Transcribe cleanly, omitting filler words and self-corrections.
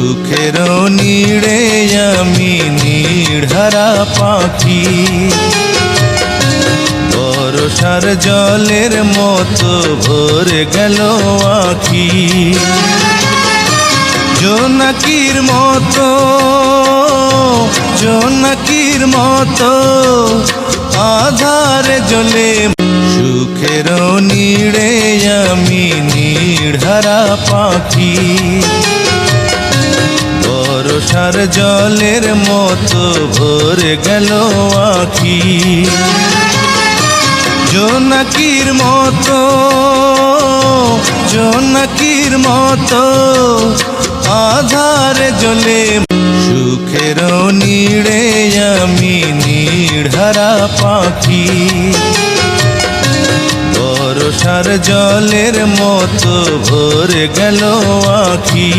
সুখের নীড়ে আমি নির্হারা পাখি, বর্ষার জলের মতো ভরে গেল আখি। জোনাকির মতো, জোনাকির মতো আধারে জ্বলে, সুখের নীড়ে আমি নির্হারা পাখি, বর্ষার জলের মতো ভরে গেল আখি। জোনাকির মতো, জোনাকির মতো আধারে জ্বলে, সুখের নীড়ে আমি নির্হারা পাখি, বর্ষার জলের মতো ভরে গেল আখি।